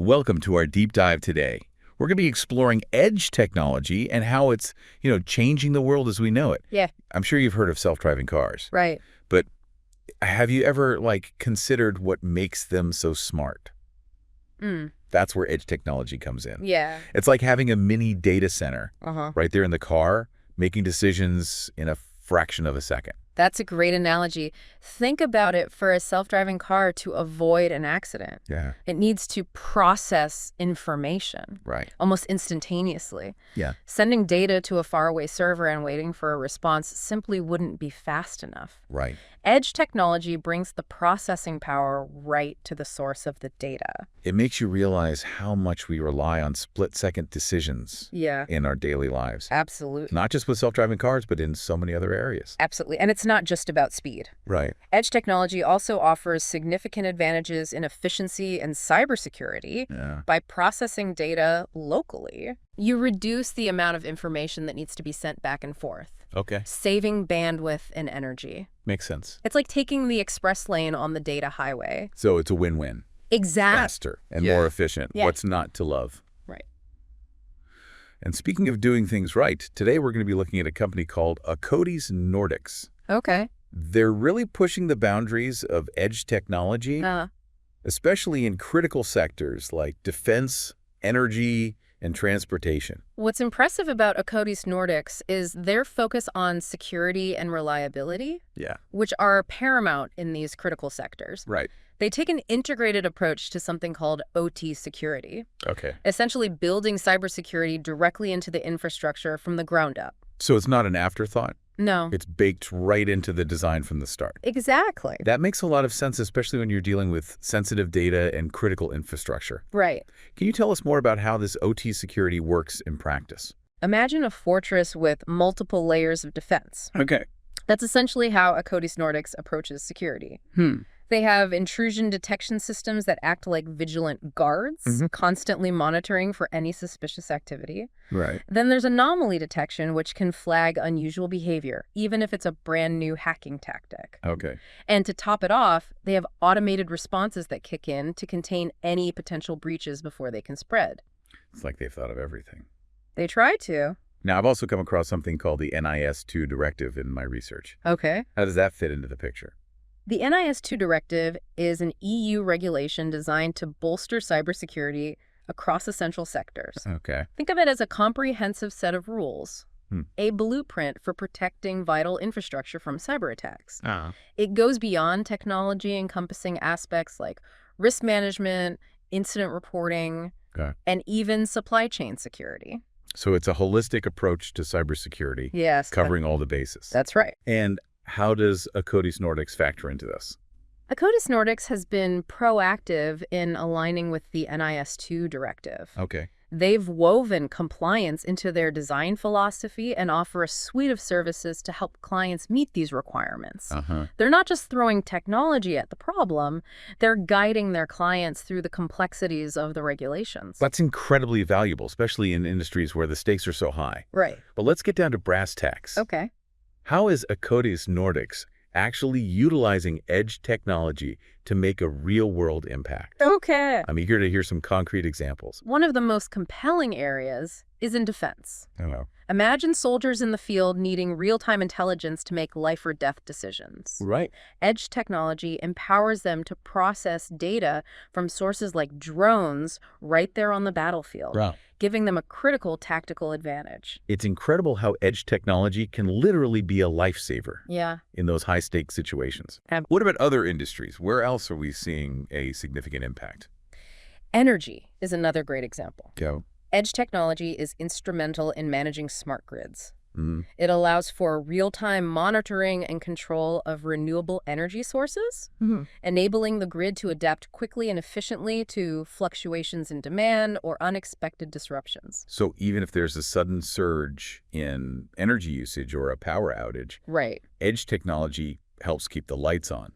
Welcome to our deep dive today. We're going to be exploring edge technology and how it's, changing the world as we know it. Yeah. I'm sure you've heard of self-driving cars. Right. But have you ever, considered what makes them so smart? That's where edge technology comes in. Yeah. It's like having a mini data center right there in the car, making decisions in a fraction of a second. That's a great analogy. Think about it for a self-driving car to avoid an accident. Yeah. It needs to process information. Right. Almost instantaneously. Yeah. Sending data to a faraway server and waiting for a response simply wouldn't be fast enough. Right. Edge technology brings the processing power right to the source of the data. It makes you realize how much we rely on split-second decisions in our daily lives. Absolutely. Not just with self-driving cars, but in so many other areas. Absolutely. And it's not just about speed. Right. Edge technology also offers significant advantages in efficiency and cybersecurity by processing data locally. You reduce the amount of information that needs to be sent back and forth. Okay. Saving bandwidth and energy. Makes sense. It's like taking the express lane on the data highway. So it's a win-win. Exactly. Faster and more efficient. Yeah. What's not to love? Right. And speaking of doing things right, today we're going to be looking at a company called Akkodis Nordics. Okay. They're really pushing the boundaries of edge technology, especially in critical sectors like defense, energy, and transportation. What's impressive about Akkodis Nordics is their focus on security and reliability, which are paramount in these critical sectors. Right. They take an integrated approach to something called OT security, essentially building cybersecurity directly into the infrastructure from the ground up. So it's not an afterthought? No. It's baked right into the design from the start. Exactly. That makes a lot of sense, especially when you're dealing with sensitive data and critical infrastructure. Right. Can you tell us more about how this OT security works in practice? Imagine a fortress with multiple layers of defense. Okay. That's essentially how Akkodis Nordics approaches security. They have intrusion detection systems that act like vigilant guards, constantly monitoring for any suspicious activity. Right. Then there's anomaly detection, which can flag unusual behavior, even if it's a brand new hacking tactic. Okay. And to top it off, they have automated responses that kick in to contain any potential breaches before they can spread. It's like they've thought of everything. They try to. Now, I've also come across something called the NIS2 directive in my research. Okay. How does that fit into the picture? The NIS2 directive is an EU regulation designed to bolster cybersecurity across essential sectors. Okay. Think of it as a comprehensive set of rules, a blueprint for protecting vital infrastructure from cyber attacks. It goes beyond technology, encompassing aspects like risk management, incident reporting, and even supply chain security. So it's a holistic approach to cybersecurity. Yes. Covering all the bases. That's right. And how does Akkodis Nordics factor into this? Akkodis Nordics has been proactive in aligning with the NIS2 directive. Okay. They've woven compliance into their design philosophy and offer a suite of services to help clients meet these requirements. They're not just throwing technology at the problem, they're guiding their clients through the complexities of the regulations. That's incredibly valuable, especially in industries where the stakes are so high. Right. But let's get down to brass tacks. Okay. How is Akkodis Nordics actually utilizing edge technology to make a real-world impact? Okay. I'm eager to hear some concrete examples. One of the most compelling areas is in defense. Imagine soldiers in the field needing real-time intelligence to make life or death decisions. Right. Edge technology empowers them to process data from sources like drones right there on the battlefield, giving them a critical tactical advantage. It's incredible how edge technology can literally be a lifesaver in those high-stakes situations. What about other industries? Where else are we seeing a significant impact? Energy is another great example. Go. Edge technology is instrumental in managing smart grids. It allows for real-time monitoring and control of renewable energy sources, enabling the grid to adapt quickly and efficiently to fluctuations in demand or unexpected disruptions. So even if there's a sudden surge in energy usage or a power outage, edge technology helps keep the lights on.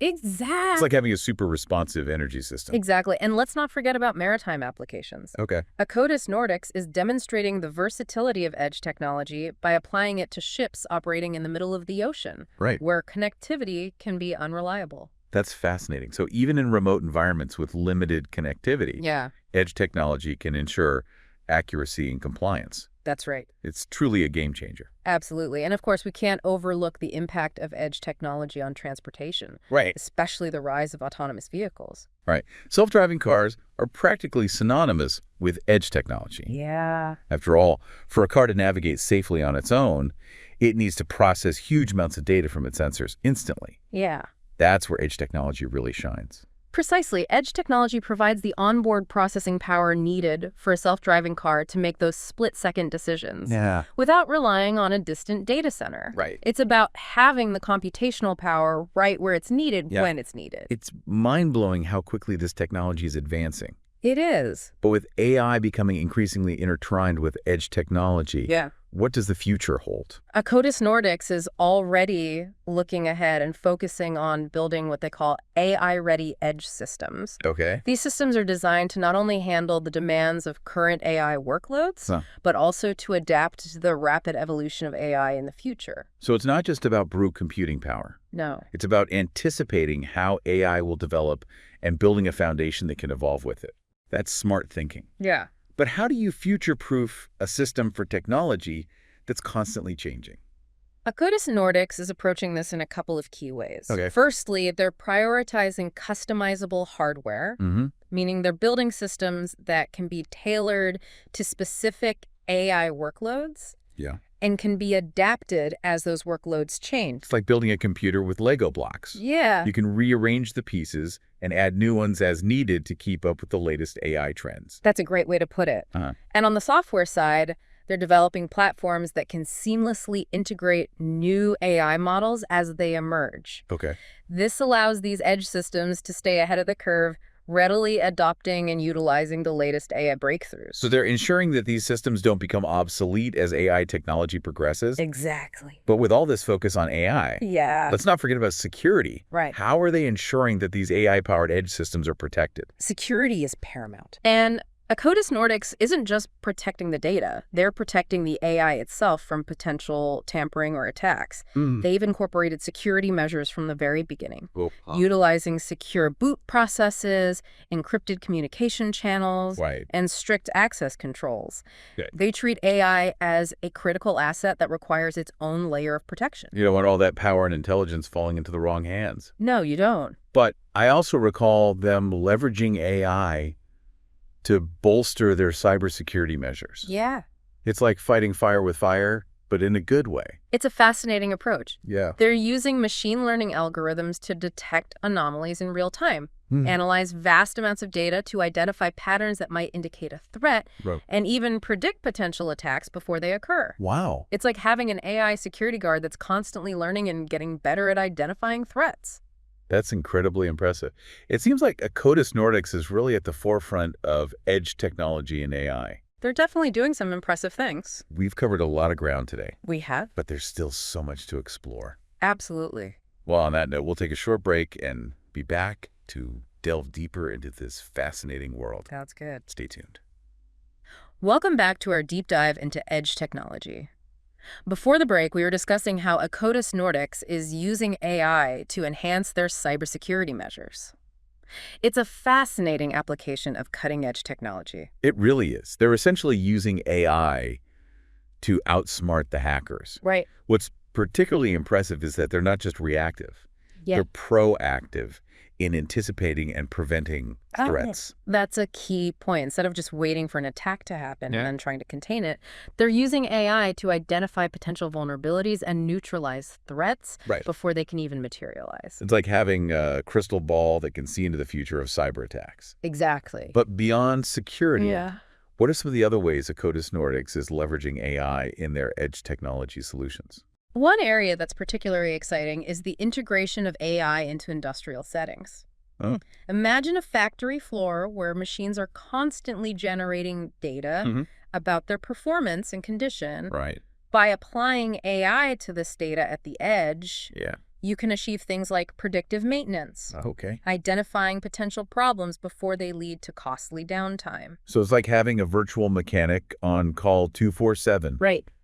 Exactly. It's like having a super responsive energy system. Exactly. And let's not forget about maritime applications. Okay. Akkodis Nordics is demonstrating the versatility of edge technology by applying it to ships operating in the middle of the ocean, where connectivity can be unreliable. That's fascinating. So even in remote environments with limited connectivity, edge technology can ensure accuracy and compliance. That's right. It's truly a game changer. Absolutely. And of course, we can't overlook the impact of edge technology on transportation. Right. Especially the rise of autonomous vehicles. Right. Self-driving cars are practically synonymous with edge technology. Yeah. After all, for a car to navigate safely on its own, it needs to process huge amounts of data from its sensors instantly. Yeah. That's where edge technology really shines. Precisely. Edge technology provides the onboard processing power needed for a self-driving car to make those split-second decisions without relying on a distant data center. Right. It's about having the computational power right where it's needed when it's needed. It's mind-blowing how quickly this technology is advancing. It is. But with AI becoming increasingly intertwined with edge technology, what does the future hold? Akkodis Nordics is already looking ahead and focusing on building what they call AI-ready edge systems. Okay. These systems are designed to not only handle the demands of current AI workloads, but also to adapt to the rapid evolution of AI in the future. So it's not just about brute computing power. No. It's about anticipating how AI will develop and building a foundation that can evolve with it. That's smart thinking. Yeah. But how do you future-proof a system for technology that's constantly changing? Akkodis Nordics is approaching this in a couple of key ways. Okay. Firstly, they're prioritizing customizable hardware, meaning they're building systems that can be tailored to specific AI workloads and can be adapted as those workloads change. It's like building a computer with Lego blocks. Yeah. You can rearrange the pieces and add new ones as needed to keep up with the latest AI trends. That's a great way to put it. And on the software side, they're developing platforms that can seamlessly integrate new AI models as they emerge. Okay. This allows these edge systems to stay ahead of the curve, readily adopting and utilizing the latest AI breakthroughs. So they're ensuring that these systems don't become obsolete as AI technology progresses? Exactly. But with all this focus on AI, let's not forget about security. Right. How are they ensuring that these AI-powered edge systems are protected? Security is paramount. And Akkodis Nordics isn't just protecting the data. They're protecting the AI itself from potential tampering or attacks. They've incorporated security measures from the very beginning, utilizing secure boot processes, encrypted communication channels, and strict access controls. They treat AI as a critical asset that requires its own layer of protection. You don't want all that power and intelligence falling into the wrong hands. No, you don't. But I also recall them leveraging AI to bolster their cybersecurity measures. Yeah. It's like fighting fire with fire, but in a good way. It's a fascinating approach. Yeah. They're using machine learning algorithms to detect anomalies in real time, analyze vast amounts of data to identify patterns that might indicate a threat, and even predict potential attacks before they occur. Wow. It's like having an AI security guard that's constantly learning and getting better at identifying threats. That's incredibly impressive. It seems like Akkodis Nordics is really at the forefront of edge technology and AI. They're definitely doing some impressive things. We've covered a lot of ground today. We have. But there's still so much to explore. Absolutely. Well, on that note, we'll take a short break and be back to delve deeper into this fascinating world. Sounds good. Stay tuned. Welcome back to our deep dive into edge technology. Before the break, we were discussing how Akkodis Nordics is using AI to enhance their cybersecurity measures. It's a fascinating application of cutting-edge technology. It really is. They're essentially using AI to outsmart the hackers. Right. What's particularly impressive is that they're not just reactive. They're proactive in anticipating and preventing threats. That's a key point. Instead of just waiting for an attack to happen and then trying to contain it, they're using AI to identify potential vulnerabilities and neutralize threats before they can even materialize. It's like having a crystal ball that can see into the future of cyber attacks. Exactly. But beyond security, what are some of the other ways Akkodis Nordics is leveraging AI in their edge technology solutions? One area that's particularly exciting is the integration of AI into industrial settings. Imagine a factory floor where machines are constantly generating data about their performance and condition. By applying AI to this data at the edge, you can achieve things like predictive maintenance, identifying potential problems before they lead to costly downtime. So it's like having a virtual mechanic on call 24/7.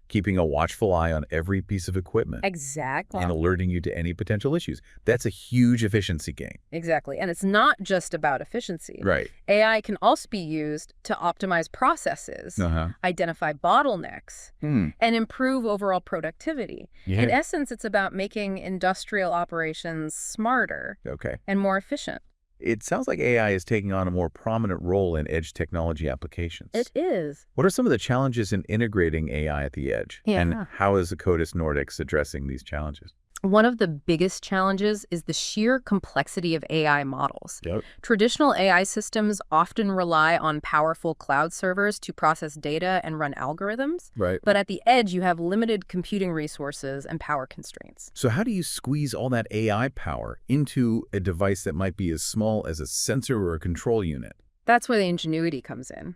keeping a watchful eye on every piece of equipment. Exactly. And alerting you to any potential issues. That's a huge efficiency gain. Exactly. And it's not just about efficiency. Right. AI can also be used to optimize processes, identify bottlenecks, and improve overall productivity. Yeah. In essence, it's about making industrial operations smarter and more efficient. It sounds like AI is taking on a more prominent role in edge technology applications. It is. What are some of the challenges in integrating AI at the edge? Yeah. And how is Akkodis Nordics addressing these challenges? One of the biggest challenges is the sheer complexity of AI models. Yep. Traditional AI systems often rely on powerful cloud servers to process data and run algorithms. Right. But at the edge, you have limited computing resources and power constraints. So how do you squeeze all that AI power into a device that might be as small as a sensor or a control unit? That's where the ingenuity comes in.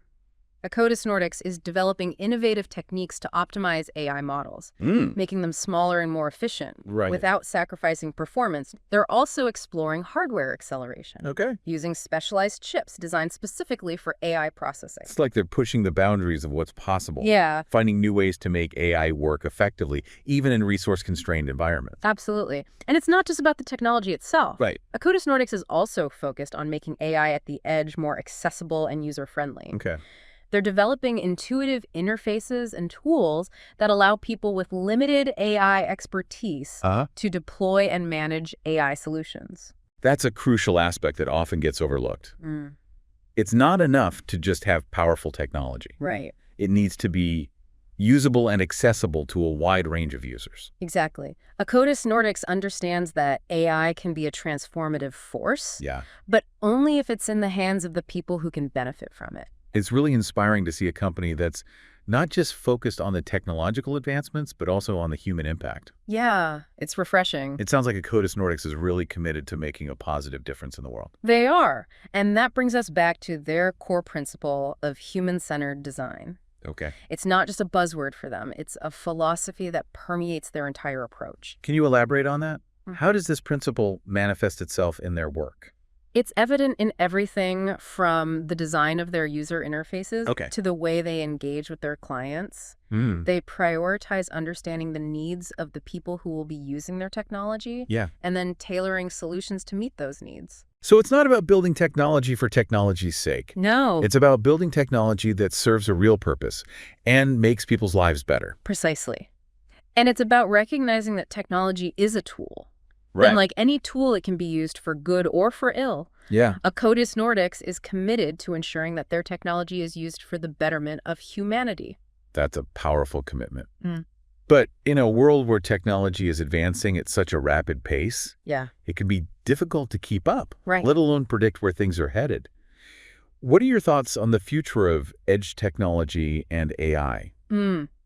Akkodis Nordics is developing innovative techniques to optimize AI models, making them smaller and more efficient without sacrificing performance. They're also exploring hardware acceleration, using specialized chips designed specifically for AI processing. It's like they're pushing the boundaries of what's possible. Yeah. Finding new ways to make AI work effectively, even in resource-constrained environments. Absolutely. And it's not just about the technology itself. Right. Akkodis Nordics is also focused on making AI at the edge more accessible and user-friendly. They're developing intuitive interfaces and tools that allow people with limited AI expertise to deploy and manage AI solutions. That's a crucial aspect that often gets overlooked. It's not enough to just have powerful technology. Right. It needs to be usable and accessible to a wide range of users. Exactly. Akkodis Nordics understands that AI can be a transformative force, but only if it's in the hands of the people who can benefit from it. It's really inspiring to see a company that's not just focused on the technological advancements, but also on the human impact. Yeah, it's refreshing. It sounds like Akkodis Nordics is really committed to making a positive difference in the world. They are. And that brings us back to their core principle of human-centered design. It's not just a buzzword for them. It's a philosophy that permeates their entire approach. Can you elaborate on that? How does this principle manifest itself in their work? It's evident in everything from the design of their user interfaces to the way they engage with their clients. They prioritize understanding the needs of the people who will be using their technology and then tailoring solutions to meet those needs. So it's not about building technology for technology's sake. No. It's about building technology that serves a real purpose and makes people's lives better. Precisely. And it's about recognizing that technology is a tool. And like any tool, it can be used for good or for ill. Akkodis Nordics is committed to ensuring that their technology is used for the betterment of humanity. That's a powerful commitment. But in a world where technology is advancing at such a rapid pace, it can be difficult to keep up, let alone predict where things are headed. What are your thoughts on the future of edge technology and AI?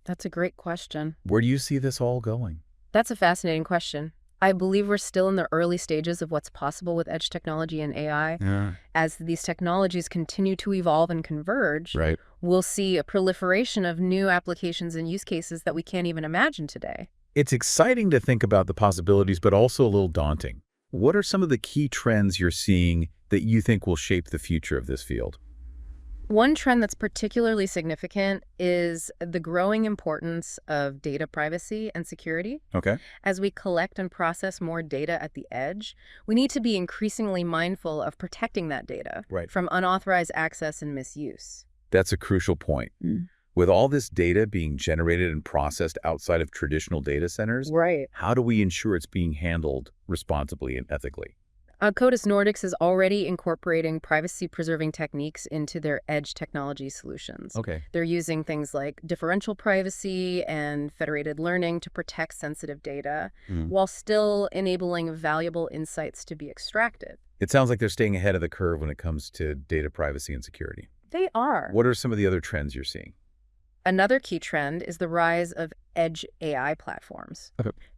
That's a great question. Where do you see this all going? That's a fascinating question. I believe we're still in the early stages of what's possible with edge technology and AI. As these technologies continue to evolve and converge, we'll see a proliferation of new applications and use cases that we can't even imagine today. It's exciting to think about the possibilities, but also a little daunting. What are some of the key trends you're seeing that you think will shape the future of this field? One trend that's particularly significant is the growing importance of data privacy and security. As we collect and process more data at the edge, we need to be increasingly mindful of protecting that data from unauthorized access and misuse. That's a crucial point. With all this data being generated and processed outside of traditional data centers, how do we ensure it's being handled responsibly and ethically? Akkodis Nordics is already incorporating privacy-preserving techniques into their edge technology solutions. They're using things like differential privacy and federated learning to protect sensitive data, while still enabling valuable insights to be extracted. It sounds like they're staying ahead of the curve when it comes to data privacy and security. They are. What are some of the other trends you're seeing? Another key trend is the rise of edge AI platforms.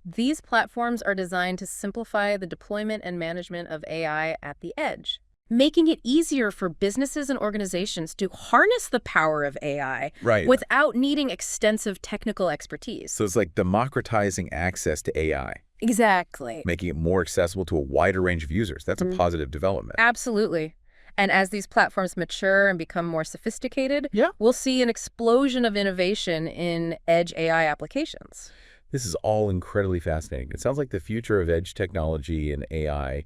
These platforms are designed to simplify the deployment and management of AI at the edge, making it easier for businesses and organizations to harness the power of AI without needing extensive technical expertise. So it's like democratizing access to AI. Exactly. Making it more accessible to a wider range of users. That's a positive development. Absolutely. And as these platforms mature and become more sophisticated, we'll see an explosion of innovation in edge AI applications. This is all incredibly fascinating. It sounds like the future of edge technology and AI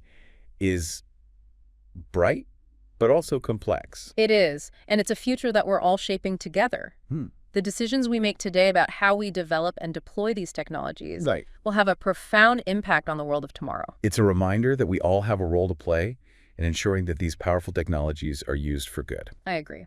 is bright, but also complex. It is, and it's a future that we're all shaping together. The decisions we make today about how we develop and deploy these technologies will have a profound impact on the world of tomorrow. It's a reminder that we all have a role to play in ensuring that these powerful technologies are used for good. I agree.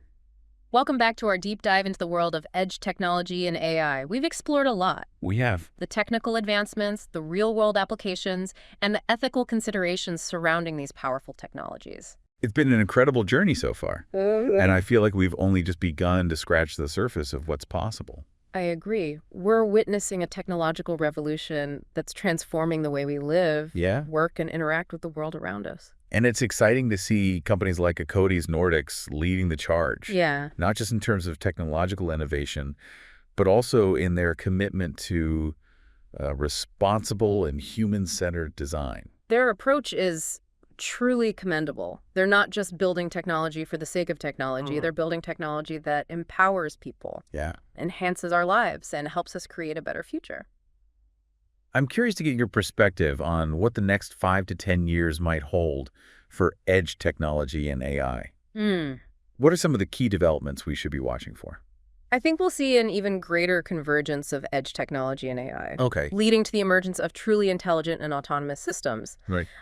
Welcome back to our deep dive into the world of edge technology and AI. We've explored a lot. We have. The technical advancements, the real-world applications, and the ethical considerations surrounding these powerful technologies. It's been an incredible journey so far, and I feel like we've only just begun to scratch the surface of what's possible. I agree. We're witnessing a technological revolution that's transforming the way we live, work, and interact with the world around us. And it's exciting to see companies like Akkodis Nordics leading the charge. Not just in terms of technological innovation, but also in their commitment to responsible and human-centered design. Their approach is truly commendable. They're not just building technology for the sake of technology. They're building technology that empowers people, enhances our lives, and helps us create a better future. I'm curious to get your perspective on what the next 5 to 10 years might hold for edge technology and AI. What are some of the key developments we should be watching for? I think we'll see an even greater convergence of edge technology and AI, leading to the emergence of truly intelligent and autonomous systems.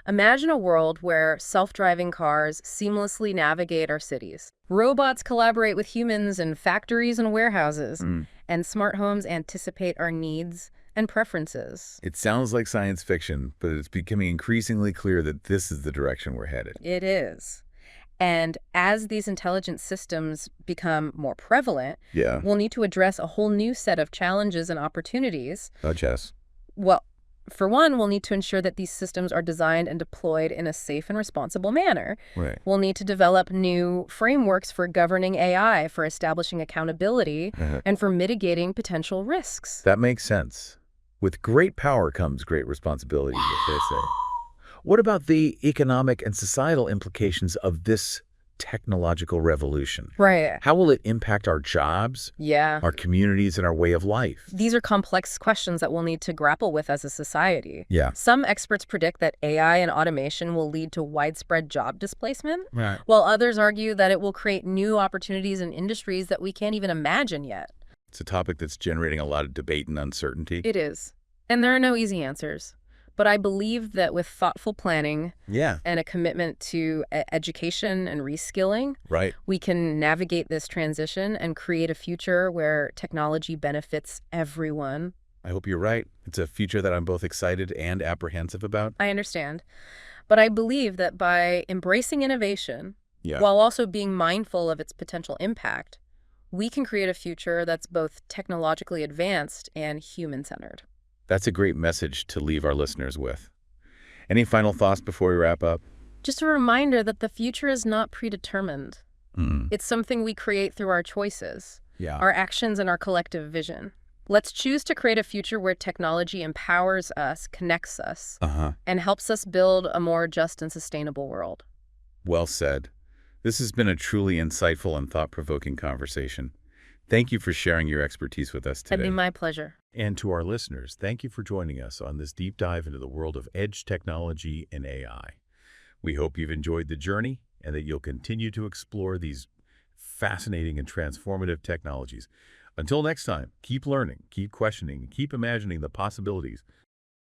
Imagine a world where self-driving cars seamlessly navigate our cities. Robots collaborate with humans in factories and warehouses, and smart homes anticipate our needs and preferences. It sounds like science fiction, but it's becoming increasingly clear that this is the direction we're headed. It is. And as these intelligent systems become more prevalent, we'll need to address a whole new set of challenges and opportunities. Such as? Well, for one, we'll need to ensure that these systems are designed and deployed in a safe and responsible manner. We'll need to develop new frameworks for governing AI, for establishing accountability, and for mitigating potential risks. That makes sense. With great power comes great responsibility, as they say. What about the economic and societal implications of this technological revolution? How will it impact our jobs, our communities, and our way of life? These are complex questions that we'll need to grapple with as a society. Some experts predict that AI and automation will lead to widespread job displacement, while others argue that it will create new opportunities in industries that we can't even imagine yet. It's a topic that's generating a lot of debate and uncertainty. It is. And there are no easy answers. But I believe that with thoughtful planning and a commitment to education and reskilling, we can navigate this transition and create a future where technology benefits everyone. I hope you're right. It's a future that I'm both excited and apprehensive about. I understand. But I believe that by embracing innovation, while also being mindful of its potential impact, we can create a future that's both technologically advanced and human-centered. That's a great message to leave our listeners with. Any final thoughts before we wrap up? Just a reminder that the future is not predetermined. It's something we create through our choices, our actions, and our collective vision. Let's choose to create a future where technology empowers us, connects us, and helps us build a more just and sustainable world. Well said. This has been a truly insightful and thought-provoking conversation. Thank you for sharing your expertise with us today. It'd be my pleasure. And to our listeners, thank you for joining us on this deep dive into the world of edge technology and AI. We hope you've enjoyed the journey and that you'll continue to explore these fascinating and transformative technologies. Until next time, keep learning, keep questioning, keep imagining the possibilities